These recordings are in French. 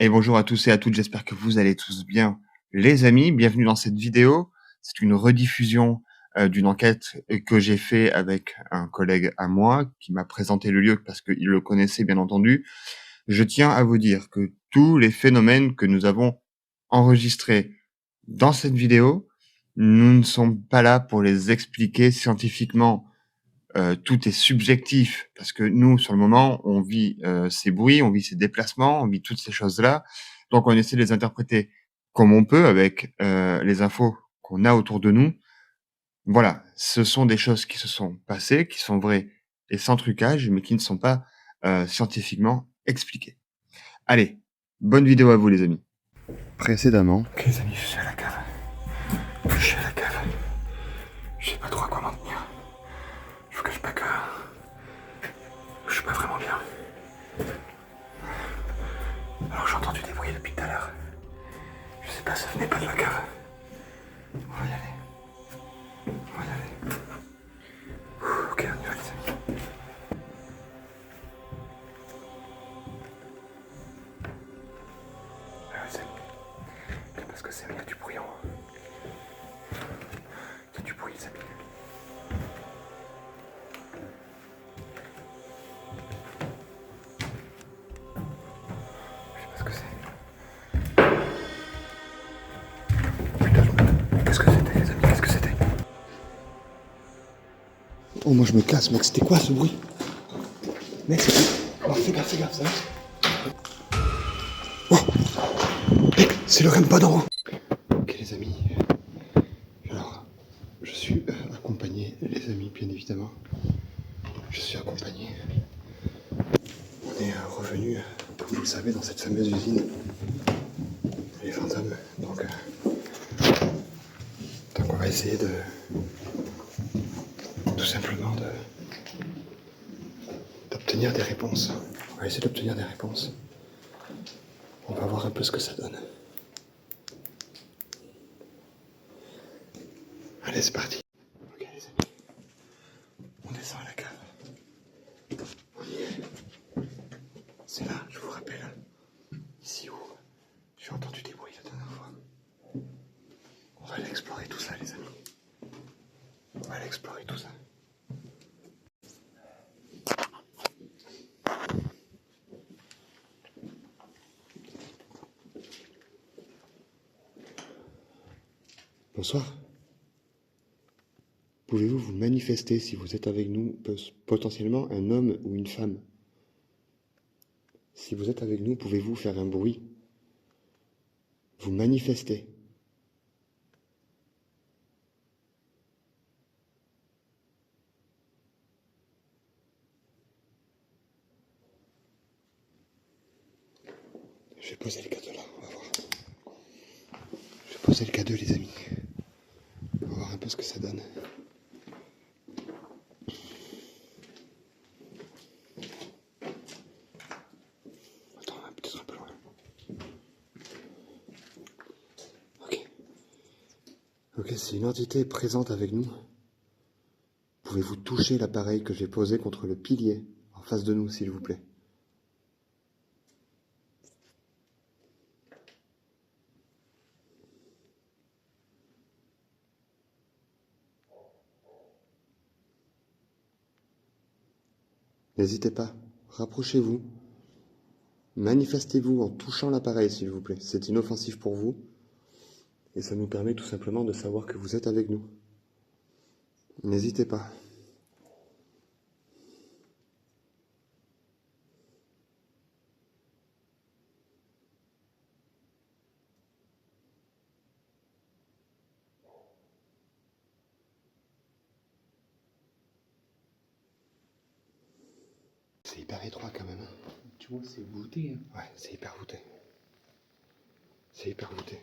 Et bonjour à tous et à toutes, j'espère que vous allez tous bien. Les amis, bienvenue dans cette vidéo. C'est une rediffusion d'une enquête que j'ai fait avec un collègue à moi qui m'a présenté le lieu parce qu'il le connaissait bien entendu. Je tiens à vous dire que tous les phénomènes que nous avons enregistrés dans cette vidéo, nous ne sommes pas là pour les expliquer scientifiquement. Tout est subjectif parce que nous, sur le moment, on vit ces bruits, on vit ces déplacements, on vit toutes ces choses-là. Donc, on essaie de les interpréter comme on peut avec les infos qu'on a autour de nous. Voilà, ce sont des choses qui se sont passées, qui sont vraies et sans trucage, mais qui ne sont pas scientifiquement expliquées. Allez, bonne vidéo à vous, les amis. Précédemment. Ok les amis, je suis à la cave. Je suis à la cave. Je sais pas trop à quoi m'en tenir. Je vous cache pas que je suis pas vraiment bien. Alors j'ai entendu des bruits depuis tout à l'heure. Je sais pas, ça venait pas de la cave. On va y aller. On va y aller. Ok, on y va les amis. Ah les amis. C'est parce que c'est, il y a du bruit en haut. Il y a du bruit les amis. Je sais pas ce que c'est. Putain, qu'est-ce que c'était les amis? Qu'est-ce que c'était? Oh, moi je me casse, mec, c'était quoi ce bruit? Mec, c'était. Oh, fais gaffe, ça va? Oh, mec, c'est le REM pas d'en haut. Ok les amis, alors je suis accompagné, les amis, bien évidemment. Je suis accompagné. On est revenu, comme vous le savez, dans cette fameuse usine. Les fantômes. Donc on va essayer de tout simplement d'obtenir des réponses. On va essayer d'obtenir des réponses. On va voir un peu ce que ça donne. Allez, c'est parti. Ok les amis, on descend à la cave. On y est. C'est là, je vous rappelle. Ici où j'ai entendu des bruits la dernière fois. On va aller explorer tout ça, les amis. On va aller explorer tout ça. Bonsoir. Pouvez-vous vous manifester si vous êtes avec nous, potentiellement un homme ou une femme? Si vous êtes avec nous, pouvez-vous faire un bruit? Vous manifester. Je vais poser le cadeau là, on va voir. Je vais poser le cadeau les amis. On va voir un peu ce que ça donne. Attends, on va peut-être un peu loin. Ok, si une entité est présente avec nous, pouvez-vous toucher l'appareil que j'ai posé contre le pilier en face de nous, s'il vous plaît? N'hésitez pas, rapprochez-vous, manifestez-vous en touchant l'appareil, s'il vous plaît. C'est inoffensif pour vous, et ça nous permet tout simplement de savoir que vous êtes avec nous. N'hésitez pas. C'est hyper étroit quand même. Hein. Tu vois, c'est voûté. Hein. Ouais, c'est hyper voûté. C'est hyper voûté.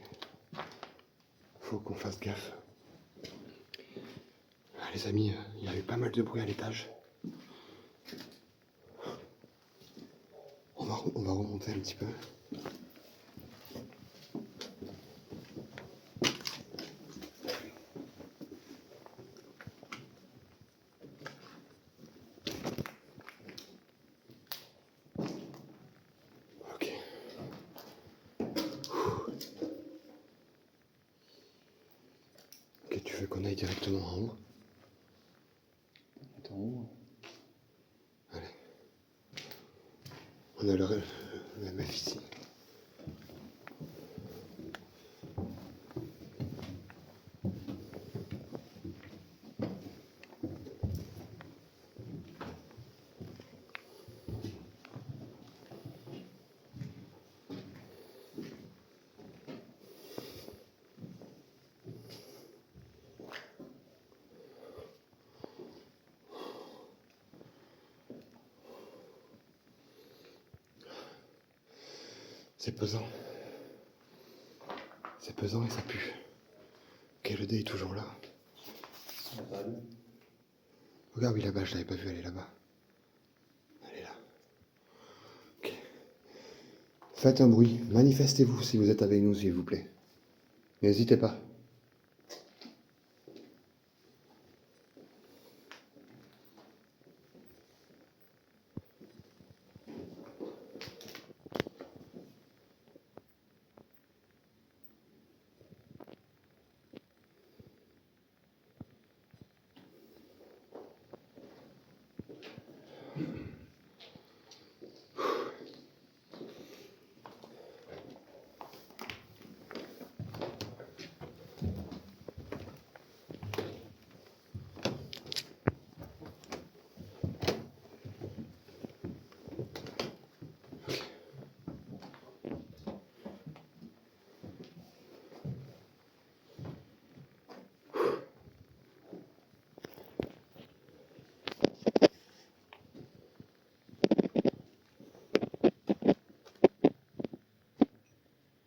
Faut qu'on fasse gaffe. Ah, les amis, il y a eu pas mal de bruit à l'étage. On va remonter un petit peu. Ok. Je veux qu'on aille directement en haut. En haut. Allez. On a la meuf ici. C'est pesant. C'est pesant et ça pue. Ok, le dé est toujours là. Regarde, oui, là-bas, je l'avais pas vu, elle est là-bas. Elle est là. Ok. Faites un bruit, manifestez-vous si vous êtes avec nous, s'il vous plaît. N'hésitez pas.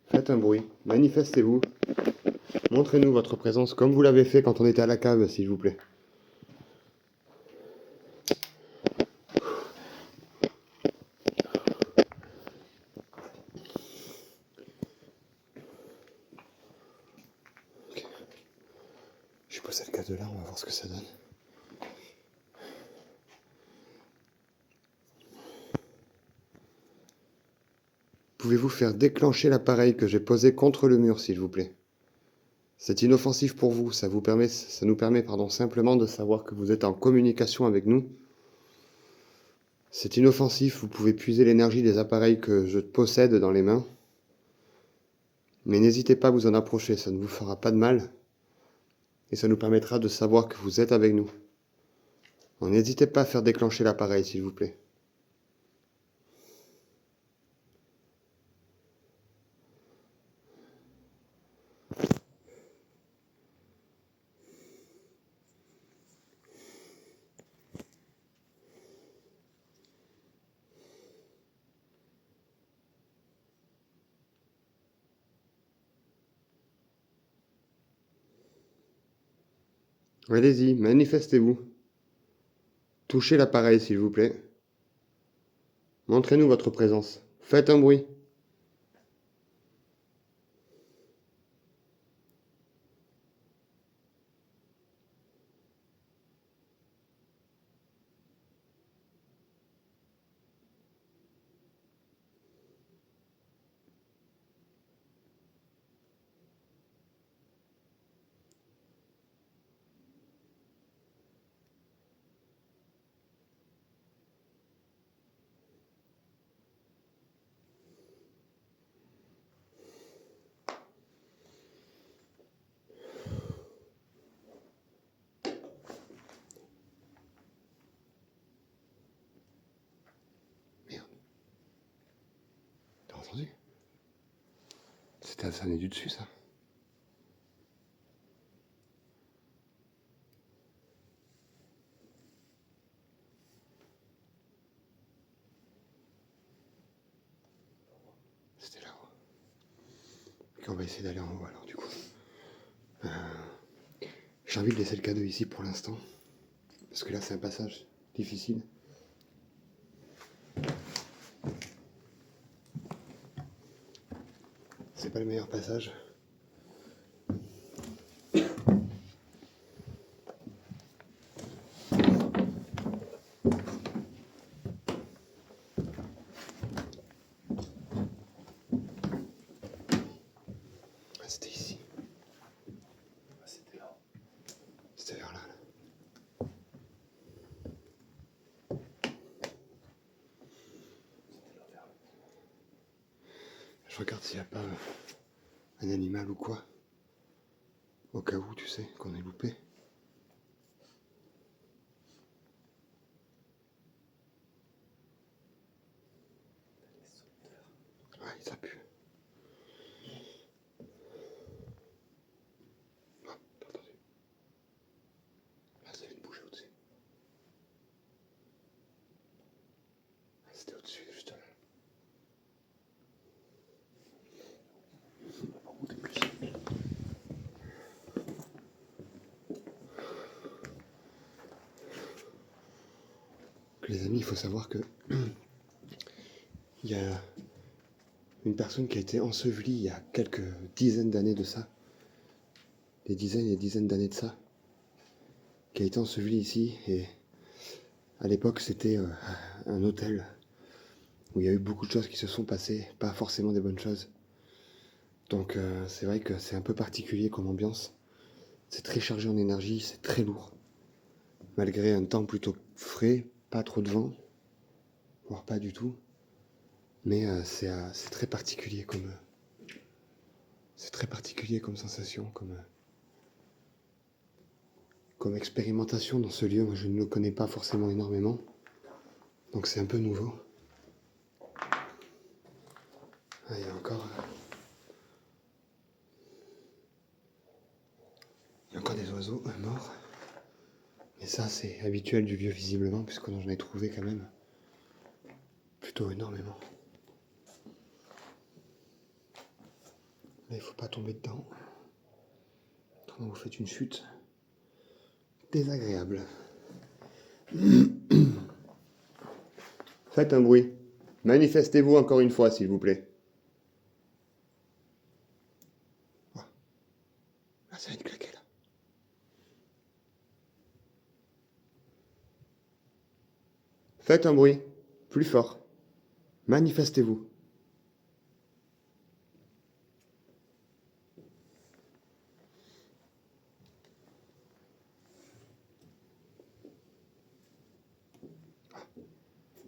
Faites un bruit, manifestez-vous. Montrez-nous votre présence comme vous l'avez fait quand on était à la cave, s'il vous plaît. Okay. Je vais passer le cas de là, on va voir ce que ça donne. Pouvez-vous faire déclencher l'appareil que j'ai posé contre le mur, s'il vous plaît? C'est inoffensif pour vous, ça nous permet simplement de savoir que vous êtes en communication avec nous. C'est inoffensif, vous pouvez puiser l'énergie des appareils que je possède dans les mains. Mais n'hésitez pas à vous en approcher, ça ne vous fera pas de mal. Et ça nous permettra de savoir que vous êtes avec nous. N'hésitez pas à faire déclencher l'appareil, s'il vous plaît. Allez-y, manifestez-vous. Touchez l'appareil, s'il vous plaît. Montrez-nous votre présence. Faites un bruit. Merde. T'as entendu? Ça venait du dessus, ça. C'était là-haut. Ok, on va essayer d'aller en haut, alors, du coup. J'ai envie de laisser le cadeau ici pour l'instant. Parce que là, c'est un passage difficile. C'est pas le meilleur passage. Ah, c'était ici. C'était là. regarde s'il n'y a pas un animal ou quoi. Au cas où, tu sais, qu'on est loupé. Ouais, ça pue. Ah, t'as entendu? Là, ça vient de bouger au-dessus. Ah, c'était au-dessus, juste là. On va pas monter plus. Les amis, il faut savoir que il y a une personne qui a été ensevelie il y a quelques dizaines d'années de ça, des dizaines et des dizaines d'années de ça, qui a été ensevelie ici, et à l'époque c'était un hôtel où il y a eu beaucoup de choses qui se sont passées, pas forcément des bonnes choses. Donc c'est vrai que c'est un peu particulier comme ambiance, c'est très chargé en énergie, c'est très lourd, malgré un temps plutôt frais, pas trop de vent, voire pas du tout, mais c'est très particulier comme... c'est très particulier comme sensation, comme expérimentation dans ce lieu. Moi, je ne le connais pas forcément énormément, donc c'est un peu nouveau. Ah, il y a encore des oiseaux morts. Mais ça, c'est habituel du lieu visiblement, puisque j'en ai trouvé quand même plutôt énormément. Là, il faut pas tomber dedans. Autrement, vous faites une chute désagréable. Faites un bruit. Manifestez-vous encore une fois, s'il vous plaît. Ah, là, ça vient de claquer, là. Faites un bruit. Plus fort. Manifestez-vous.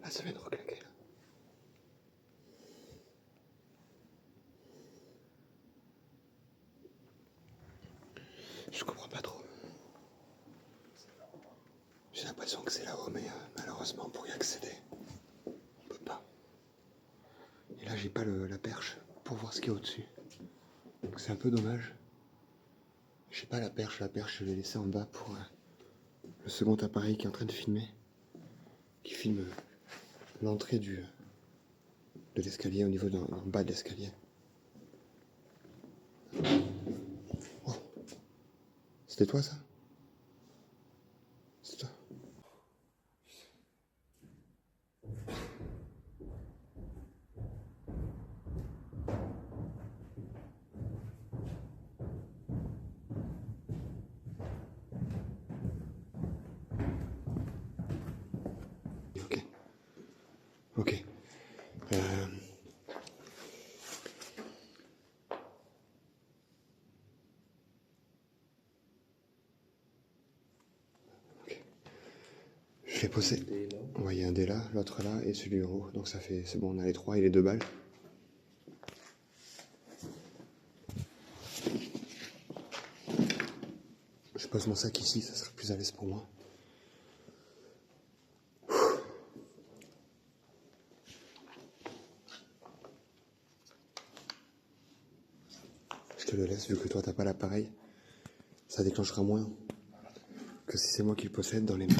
Là, ça vient de reclaquer, là. Je comprends pas trop. J'ai l'impression que c'est là-haut, mais malheureusement, pour y accéder, on peut pas. Et là, j'ai pas la perche pour voir ce qu'il y a au-dessus. Donc c'est un peu dommage. J'ai pas la perche je l'ai laissée en bas pour le second appareil qui est en train de filmer. Qui filme l'entrée de l'escalier, au niveau en bas de l'escalier. Oh, c'était toi ça? C'est toi? Ok. Ok. Euh, ok. Je l'ai posé. Ouais, il y a un dé là, l'autre là et celui en haut. Donc ça fait, c'est bon, on a les 3 et les 2 balles. Je pose mon sac ici, ça sera plus à l'aise pour moi. Je te le laisse, vu que toi t'as pas l'appareil. Ça déclenchera moins que si c'est moi qui le possède dans les mains.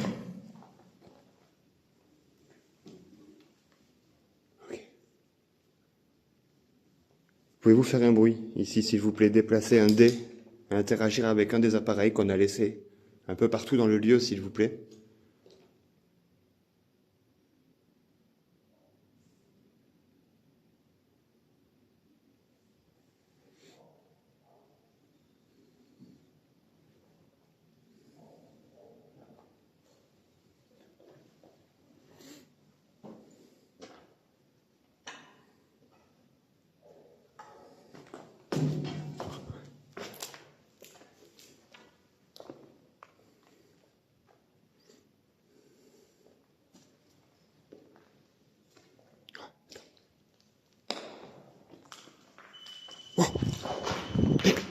Ok. Pouvez-vous faire un bruit ici, s'il vous plaît, déplacer un dé, interagir avec un des appareils qu'on a laissés un peu partout dans le lieu, s'il vous plaît.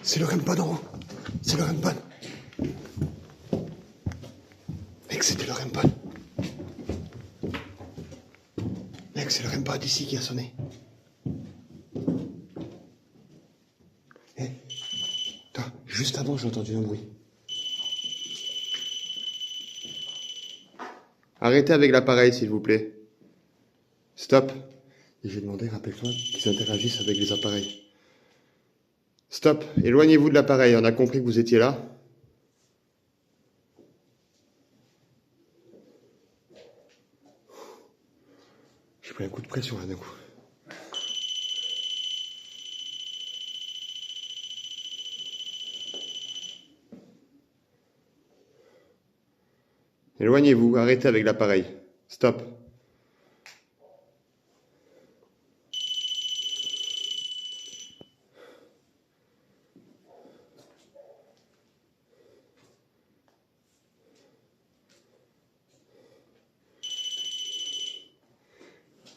C'est le REM pod en haut. C'est le REM pod. Mec, c'était le REM pod. Mec, c'est le REM pod ici qui a sonné. Eh, toi, juste avant, j'ai entendu un bruit. Arrêtez avec l'appareil, s'il vous plaît. Stop. Et j'ai demandé, rappelle-toi, qu'ils interagissent avec les appareils. Stop. Éloignez-vous de l'appareil. On a compris que vous étiez là. J'ai pris un coup de pression là d'un coup. Éloignez-vous, arrêtez avec l'appareil. Stop.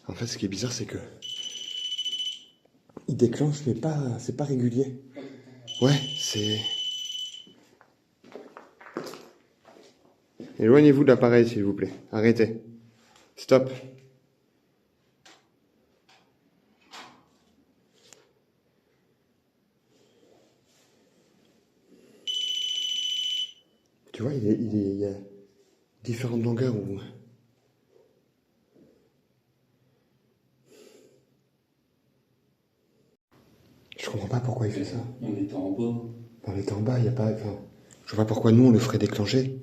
En fait, ce qui est bizarre, c'est que il déclenche, mais pas, c'est pas régulier. Ouais, c'est. Éloignez-vous de l'appareil, s'il vous plaît. Arrêtez. Stop. Tu vois, il y a différentes longueurs où. Je comprends pas pourquoi il fait ça. On était en bas. On était en bas, il y a pas. Enfin, je vois pas pourquoi nous on le ferait déclencher.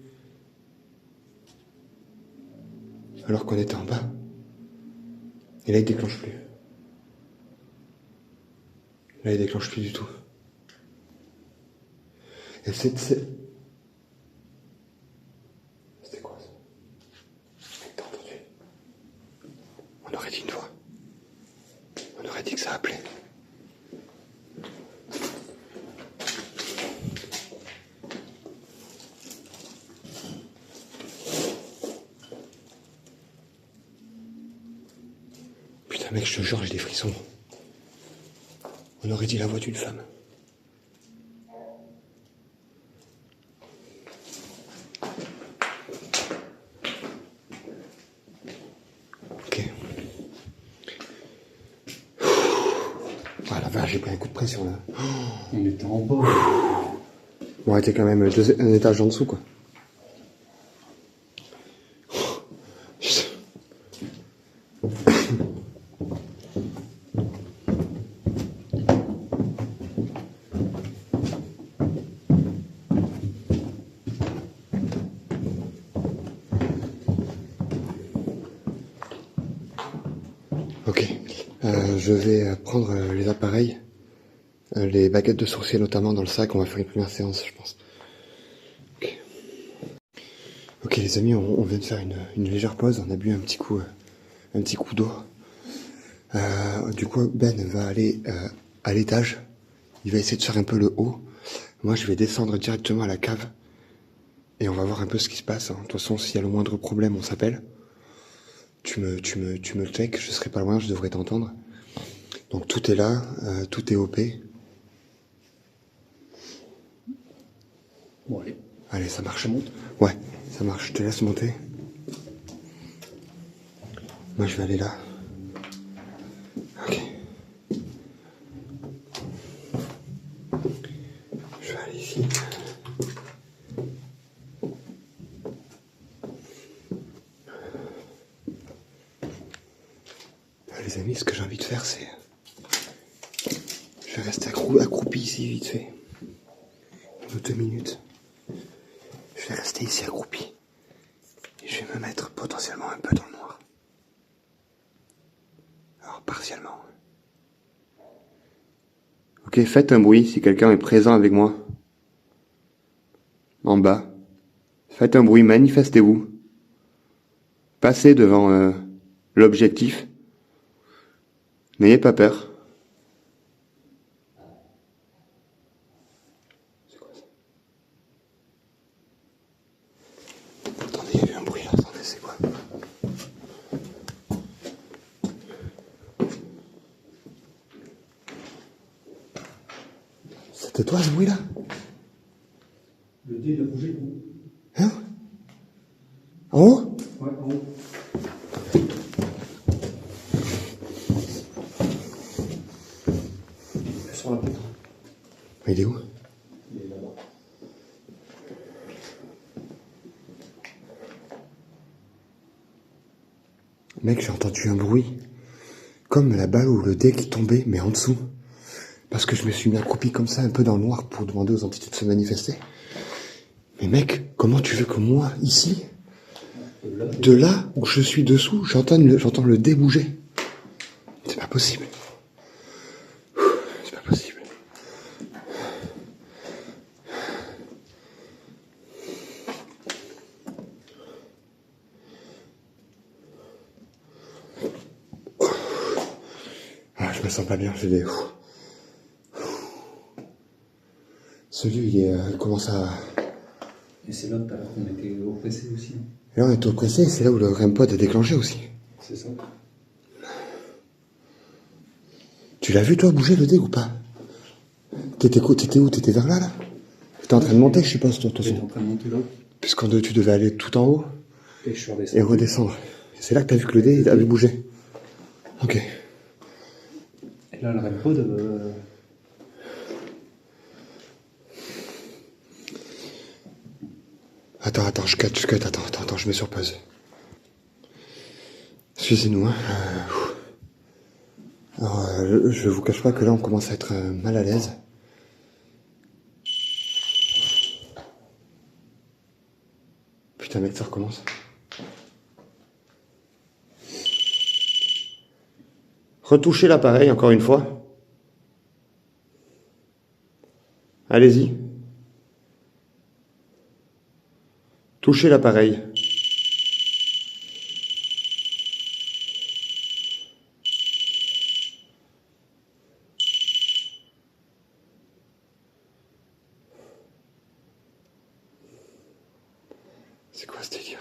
Alors qu'on était en bas. Et là il déclenche plus. Là il déclenche plus du tout. Et c'était quoi ça? T'as entendu? On aurait dit une voix. On aurait dit que ça appelait. Putain mec, je te jure, j'ai des frissons. On aurait dit la voix d'une femme. Ok. Ah la vache, j'ai pris un coup de pression là. On était en bas. Bon, on était quand même un étage en dessous quoi. Ok, je vais prendre les appareils, les baguettes de sourcier notamment dans le sac. On va faire une première séance, je pense. Ok, ok les amis, on vient de faire une légère pause. On a bu un petit coup d'eau. Du coup, Ben va aller à l'étage. Il va essayer de faire un peu le haut. Moi, je vais descendre directement à la cave et on va voir un peu ce qui se passe. De toute façon, s'il y a le moindre problème, on s'appelle. Tu me check, je serai pas loin, je devrais t'entendre. Donc tout est là, tout est OP. Bon, allez. Allez, ça marche. Je monte. Ouais, ça marche, je te laisse monter. Moi je vais aller là. Ok. Je vais aller ici. Les amis, ce que j'ai envie de faire, c'est... Je vais rester accroupi ici, vite fait. Dans 2 minutes. Je vais rester ici accroupi. Et je vais me mettre potentiellement un peu dans le noir. Alors, partiellement. Ok, faites un bruit si quelqu'un est présent avec moi. En bas. Faites un bruit, manifestez-vous. Passez devant l'objectif. N'ayez pas peur. C'est quoi ça? Attendez, il y a eu un bruit là. Attendez, c'est quoi? C'était toi ce bruit-là? Le dé, il a bougé, non? Hein? En haut? Ouais, en haut. Sur la poutre. Il est où? Il est là-bas. Mec, j'ai entendu un bruit. Comme la balle ou le dé qui tombait, mais en dessous. Parce que je me suis mis accroupi comme ça, un peu dans le noir, pour demander aux entités de se manifester. Mais mec, comment tu veux que moi, ici, de là où je suis dessous, j'entends le dé bouger? C'est pas possible. C'est pas possible. Ah, je me sens pas bien, j'ai des... Ce lieu, il commence à... Et c'est là tout à l'heure qu'on était oppressés aussi. Et là, on est oppressé, c'est là où le REM pod a déclenché aussi. C'est ça. Tu l'as vu, toi, bouger le dé ou pas? T'étais où? T'étais vers là? T'étais en train de monter, je suppose, toi, de toute J'étais façon. en train de monter là. Tu devais aller tout en haut Et je suis redescendu. et redescendre. C'est là que t'as vu que le dé il avait bougé. Ok. Et là, le REM-pod... Attends, je cut, attends, je mets sur pause. Excusez-nous, hein. Alors, je vous cache pas que là, on commence à être mal à l'aise. Putain, mec, ça recommence. Retouchez l'appareil, encore une fois. Allez-y. Touchez l'appareil. C'est quoi ce délire?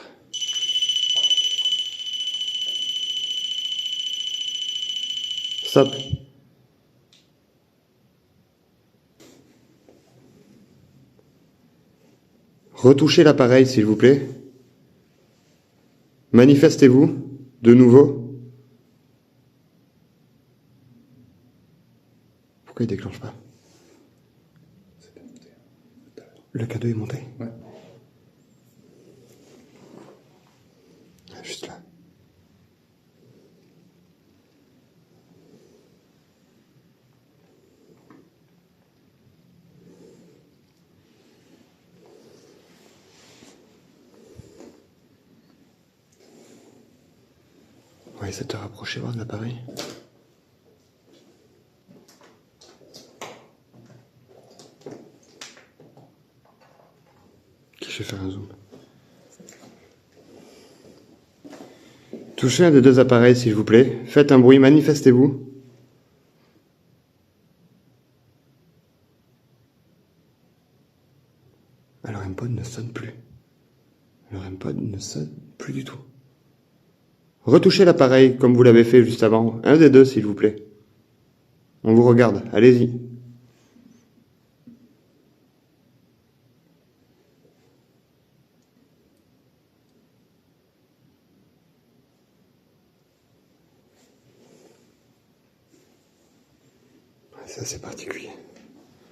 Stop. Retouchez l'appareil, s'il vous plaît. Manifestez-vous, de nouveau. Pourquoi il déclenche pas? C'était monté. Tout à l'heure. Le cadeau est monté? Ouais. Juste là. On va essayer de te rapprocher, voir de l'appareil. Ok, je vais faire un zoom. Touchez un des deux appareils, s'il vous plaît. Faites un bruit, manifestez-vous. Le REM-pod ne sonne plus. Le REM-pod ne sonne plus du tout. Retouchez l'appareil comme vous l'avez fait juste avant. Un des deux, s'il vous plaît. On vous regarde. Allez-y. C'est assez particulier.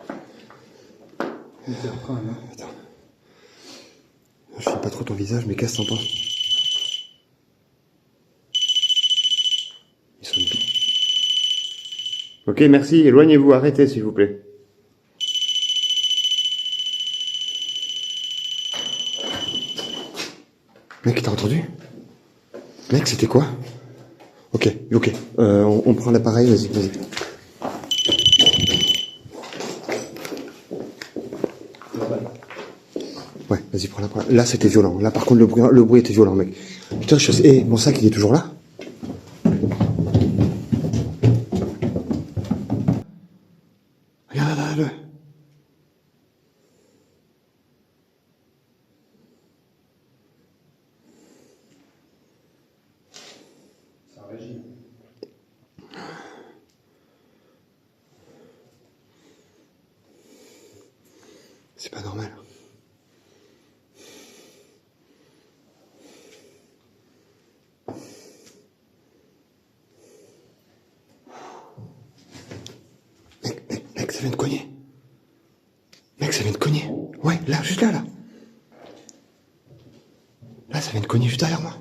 On était après, hein. Attends. Je sais pas trop ton visage, mais qu'est-ce que t'en penses? Il sonne plus. Ok, merci. Éloignez-vous. Arrêtez, s'il vous plaît. Mec, t'as entendu? Mec, c'était quoi? Ok. On prend l'appareil, vas-y. Ouais, vas-y, prends l'appareil. Là, c'était violent. Là, par contre, le bruit était violent, mec. Putain, je sais... Eh, mon sac, il est toujours là? Regarde, là. Ça réagit. C'est pas normal. Mec, ça vient de cogner. Mec, ça vient de cogner. Ouais, là, juste là, là. Là, ça vient de cogner juste derrière moi.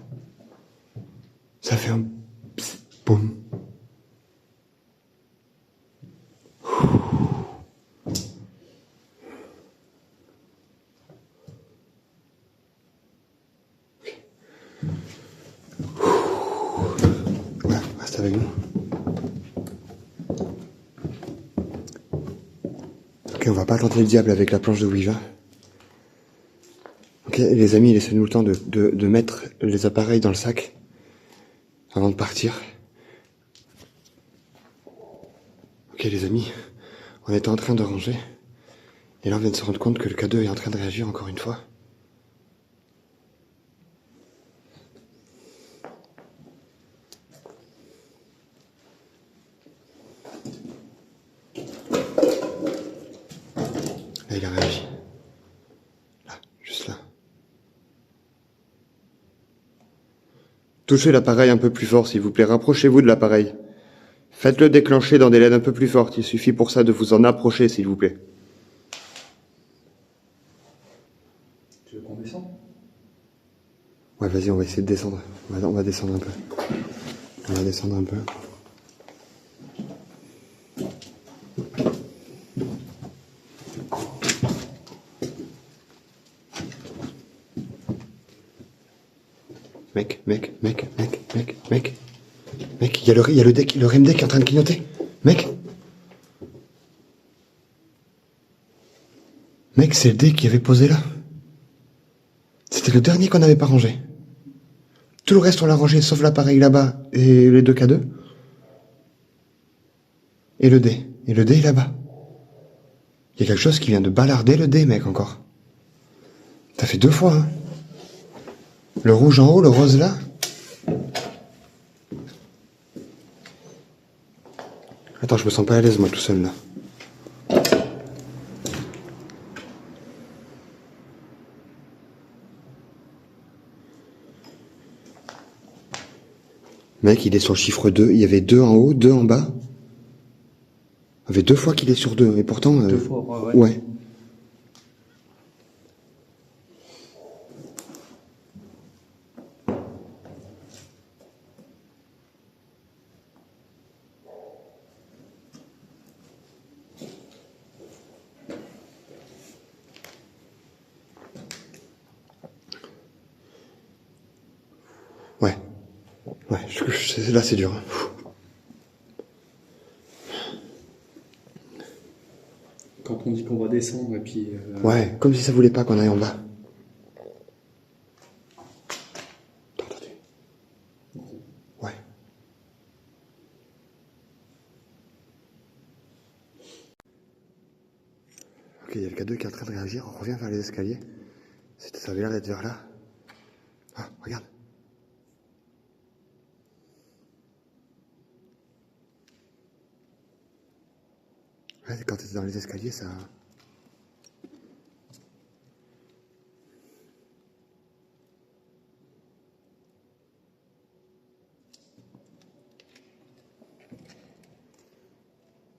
Ça fait un... psst, boum. Voilà, reste avec nous. Ok, on va pas tenter le diable avec la planche de Ouija. Ok, les amis, laissez-nous le temps de mettre les appareils dans le sac avant de partir. Ok, les amis, on était en train de ranger. Et là, on vient de se rendre compte que le K2 est en train de réagir encore une fois. Là, il a réagi. Là, juste là. Touchez l'appareil un peu plus fort, s'il vous plaît. Rapprochez-vous de l'appareil. Faites-le déclencher dans des LED un peu plus fortes. Il suffit pour ça de vous en approcher, s'il vous plaît. Tu veux qu'on descende? Ouais, vas-y, on va essayer de descendre. On va descendre un peu. On va descendre un peu. Mec, il y a le deck, le REM deck qui est en train de clignoter. Mec, c'est le deck qui avait posé là. C'était le dernier qu'on n'avait pas rangé. Tout le reste on l'a rangé, sauf l'appareil là-bas et les deux K2. Et le dé. Et le dé est là-bas. Il y a quelque chose qui vient de balarder le dé, mec, encore. T'as fait 2 fois, hein. Le rouge en haut, le rose là. Attends, je me sens pas à l'aise, moi, tout seul, là. Mec, il est sur le chiffre 2. Il y avait 2 en haut, 2 en bas. Ça fait 2 fois qu'il est sur 2. Et pourtant... 2 fois, ouais. Ouais. Ouais. Ouais, là, c'est dur. Quand on dit qu'on va descendre et puis... Ouais, comme si ça voulait pas qu'on aille en bas. T'as entendu? Ouais. Ok, il y a le K2 qui est en train de réagir. On revient vers les escaliers. Ça avait l'air d'être vers là. Ah, regarde. Ouais, quand t'es dans les escaliers, ça...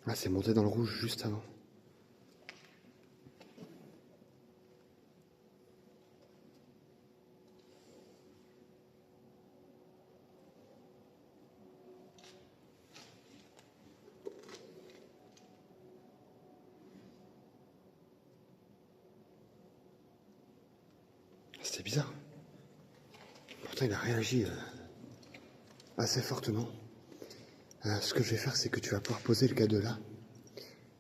Ah, c'est monté dans le rouge juste avant. C'était bizarre. Pourtant, il a réagi assez fortement. Ce que je vais faire, c'est que tu vas pouvoir poser le K2 là,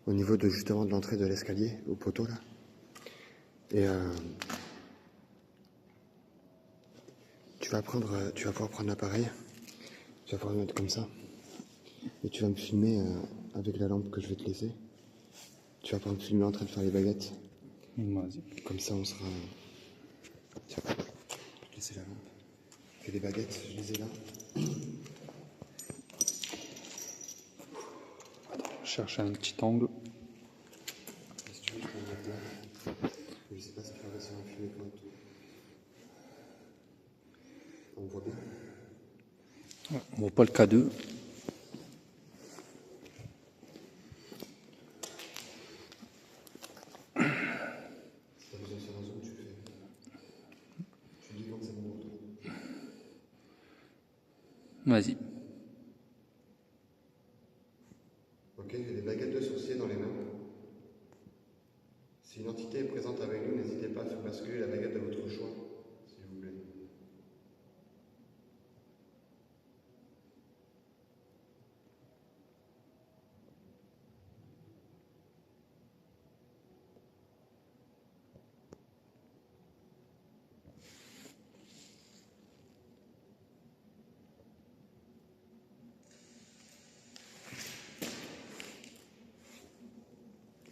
au niveau de justement de l'entrée de l'escalier, au poteau là. Et tu vas pouvoir prendre l'appareil. Tu vas pouvoir le mettre comme ça. Et tu vas me filmer avec la lampe que je vais te laisser. Tu vas pouvoir me filmer en train de faire les baguettes. Vas-y. Comme ça, on sera... Tiens, je vais te laisser la lampe. Je fais des baguettes, je les ai là. Chercher un petit angle. Si tu veux, je peux le mettre là. pas le K2. Vas-y. Ok, j'ai des baguettes de sorcier dans les mains. Si une entité est présente avec nous, n'hésitez pas à faire basculer la baguette de votre choix, s'il vous plaît.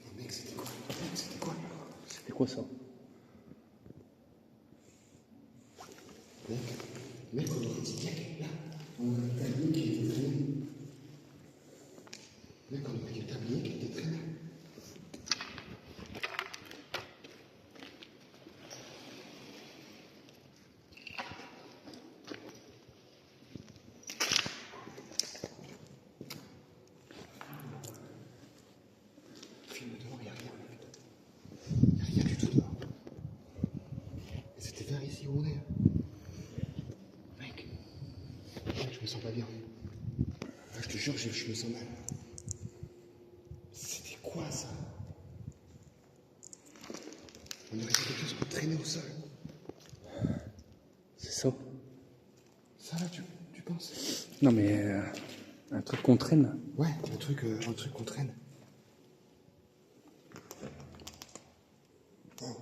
Oh mec, c'était quoi? Mec, c'était quoi? C'était quoi ça? Mec, on aurait dit, mec, là, on aurait un tablier qui était traîné. Mec, on aurait dit un tablier qui était traîné. Filme dehors, y'a rien, mec. Y'a rien du tout dehors. Et c'était vers ici où on est. Mec, je me sens pas bien. Ah, je te jure, je me sens mal. C'était quoi ça? On aurait dit quelque chose qui traînait au sol. C'est ça? Ça là, tu penses? Non mais un truc qu'on traîne. Ouais, un truc qu'on traîne. Oh.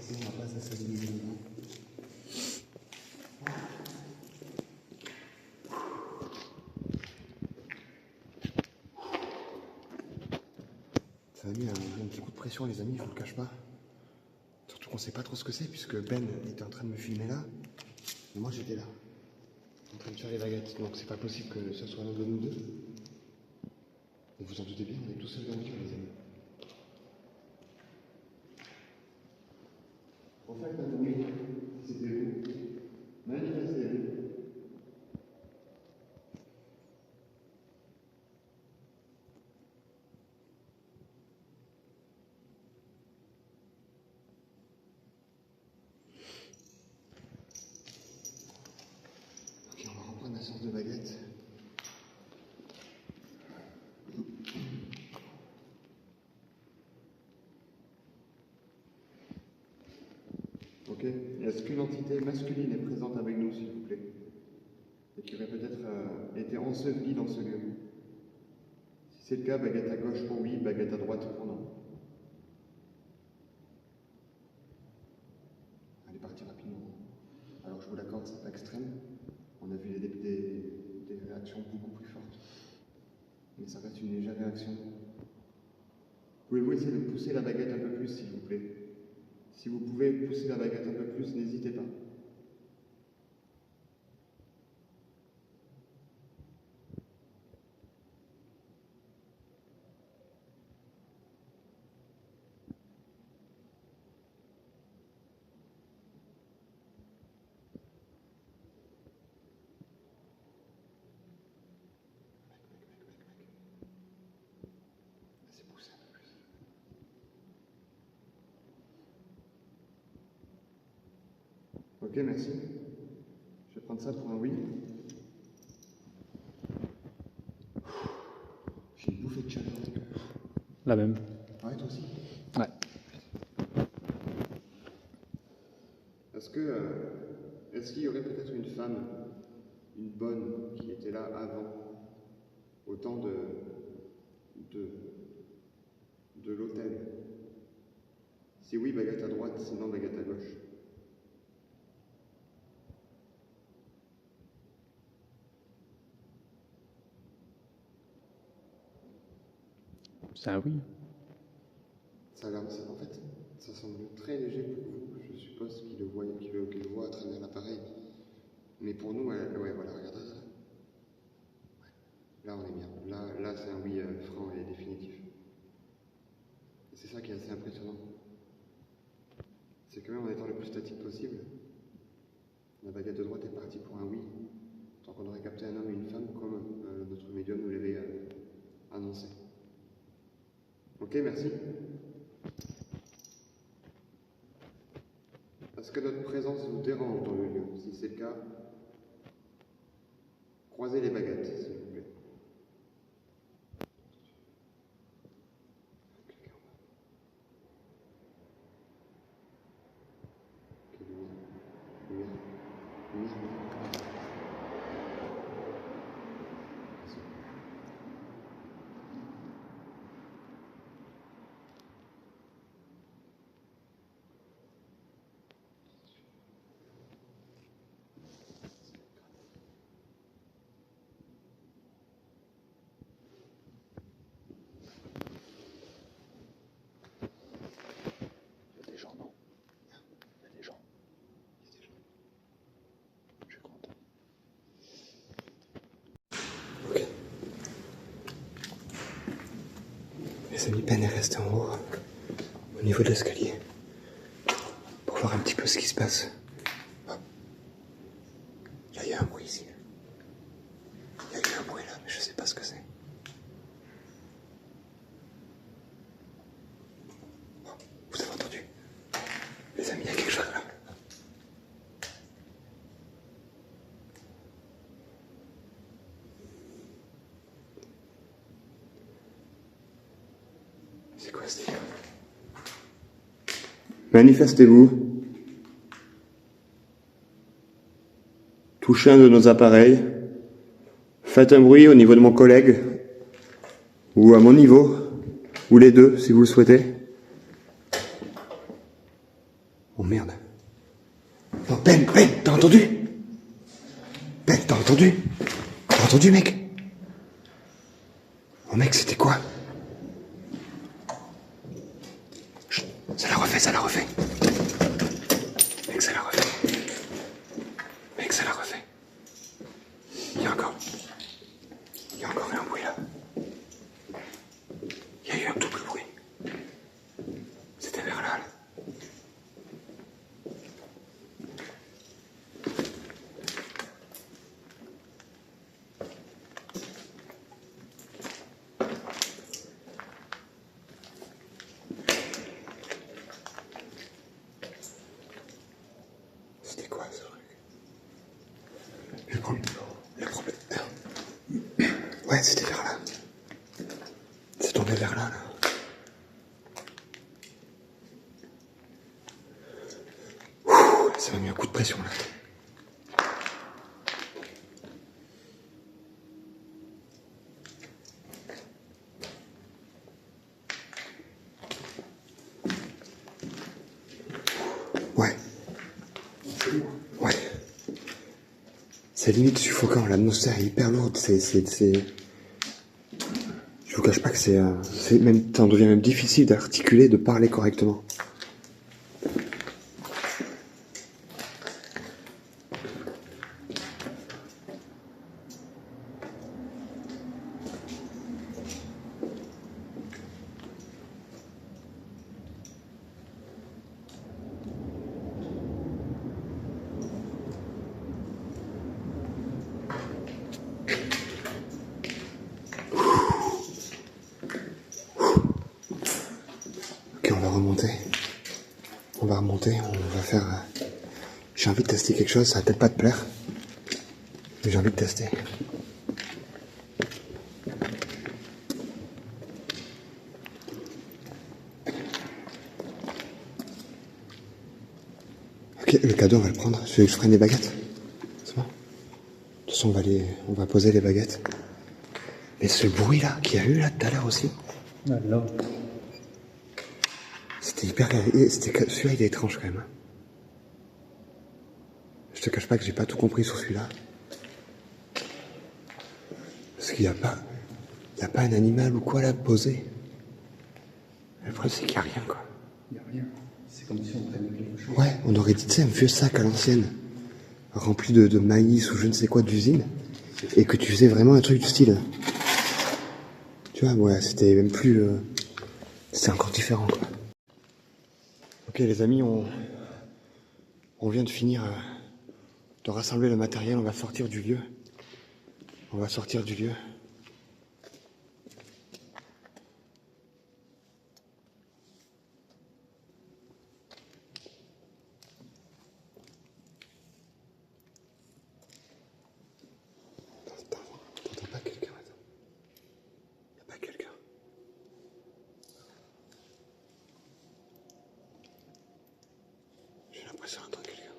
On va pas s'assassiner les gens. Ça a mis un petit coup de pression, les amis, je vous le cache pas. Surtout qu'on sait pas trop ce que c'est, puisque Ben était en train de me filmer là, et moi j'étais là, en train de faire les baguettes. Donc c'est pas possible que ce soit l'un de nous deux. Et vous en doutez bien, on est tous seuls dans le livre, les amis. En fait, oui, c'était vous. Manifestez-vous. Ok, on va reprendre la séance de baguette. Ok. Est-ce qu'une entité masculine est présente avec nous, s'il vous plaît? Et qui aurait peut-être été ensevelie dans ce lieu? Si c'est le cas, baguette à gauche pour oui, baguette à droite pour non. Allez, partir rapidement. Alors je vous l'accorde, c'est pas extrême. On a vu des réactions beaucoup plus fortes. Mais ça reste une légère réaction. Pouvez-vous essayer de pousser la baguette un peu plus, s'il vous plaît? Si vous pouvez pousser la baguette un peu plus, n'hésitez pas. Laissez pousser un peu plus. Ok, merci. Je vais prendre ça pour un oui. J'ai une bouffée de chaleur. La même. Ouais, toi aussi. Ouais. Est-ce qu'il y aurait peut-être une femme, une bonne, qui était là avant, au temps de, de l'hôtel? Si oui, baguette à droite, sinon baguette à gauche. C'est un oui. Ça a l'air, en fait, ça semble très léger pour vous. Je suppose qu'il le voit, qu'il le voit à travers l'appareil. Mais pour nous, ouais, voilà, regardez ça. Ouais. Là, on est bien. Là, c'est un oui franc et définitif. Et c'est ça qui est assez impressionnant. C'est quand même en étant le plus statique possible. La baguette de droite est partie pour un oui, tant qu'on aurait capté un homme et une femme comme notre médium nous l'avait annoncé. Ok, merci. Est-ce que notre présence vous dérange dans le lieu? Si c'est le cas, croisez les baguettes, s'il vous plaît. Ok, lumière. Merci. Il y a des gens, non? Il y a des gens. Je suis content. Ok. Mes amis Ben est resté en haut, au niveau de l'escalier, pour voir un petit peu ce qui se passe. Il y a eu un bruit ici. Il y a eu un bruit là, mais je sais pas ce que c'est. Oh, vous avez entendu? Les amis, il y a quelque chose là. C'est quoi ce délire? Manifestez-vous. Touchez un de nos appareils. Faites un bruit au niveau de mon collègue. Ou à mon niveau. Ou les deux, si vous le souhaitez. Oh merde. Non, Ben, t'as entendu? Ben, t'as entendu? T'as entendu, mec? Oh mec, c'était quoi? Chut, ça l'a refait. Mec, ça l'a refait. Mec, ça l'a refait. Il y a encore un bruit là. Il y a eu un double bruit. C'était vers là. C'était quoi ce truc? Le problème. Ouais, c'était vers là. C'est tombé vers là. Ouh, ça m'a mis un coup de pression là. Ouais. C'est limite suffocant, l'atmosphère est hyper lourde, Je vous cache pas que ça devient même difficile d'articuler, de parler correctement. Ok, on va remonter, on va faire... J'ai envie de tester quelque chose, ça va peut-être pas te plaire, mais j'ai envie de tester. Ok, le cadeau on va le prendre, je vais que je prenne les baguettes. C'est bon? De toute façon on va poser les baguettes. Mais ce bruit là, qu'il y a eu là tout à l'heure aussi, Alors, c'était hyper... Celui-là il est étrange quand même. Hein. Je te cache pas que j'ai pas tout compris sur celui-là. Parce qu'il n'y a pas un animal ou quoi là posé. Le problème c'est qu'il n'y a rien quoi. il n'y a rien. C'est comme si on prenait quelque chose. Ouais, on aurait dit, tu sais, un vieux sac à l'ancienne, rempli de maïs ou je ne sais quoi d'usine, et que tu faisais vraiment un truc du style. Tu vois, ouais, c'était même plus... c'était encore différent, quoi. Ok, les amis, on On vient de finir de rassembler le matériel, on va sortir du lieu. On va sortir du lieu. T'entends pas quelqu'un, attends. Y a pas quelqu'un. J'ai l'impression d'entendre quelqu'un.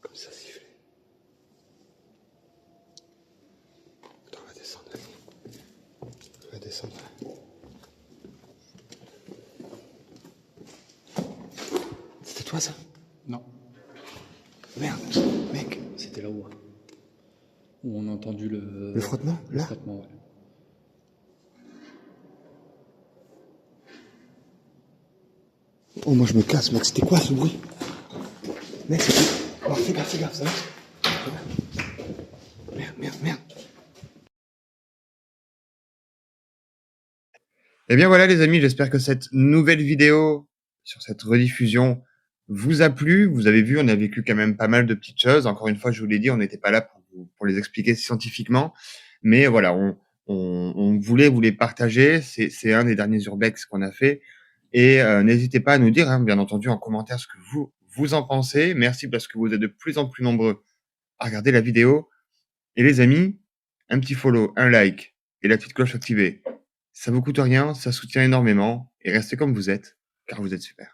Comme ça siffler. Attends, on va descendre, vas-y. On va descendre. C'était toi ça? Non, Merde, mec. c'était là-haut. Où on a entendu Le frottement, le là? frottement, ouais. Oh, moi je me casse, mec. C'était quoi ce bruit? Mec, c'était... Oh, fais gaffe, ça va? Merde. Eh bien voilà les amis, j'espère que cette nouvelle vidéo sur cette rediffusion vous a plu. Vous avez vu, on a vécu quand même pas mal de petites choses. Encore une fois, je vous l'ai dit, on n'était pas là pour les expliquer scientifiquement. Mais voilà, on voulait vous les partager. C'est un des derniers urbex qu'on a fait. Et n'hésitez pas à nous dire, hein, bien entendu, en commentaire ce que vous en pensez. Merci parce que vous êtes de plus en plus nombreux à regarder la vidéo. Et les amis, un petit follow, un like et la petite cloche activée. Ça vous coûte rien, ça soutient énormément et restez comme vous êtes, car vous êtes super.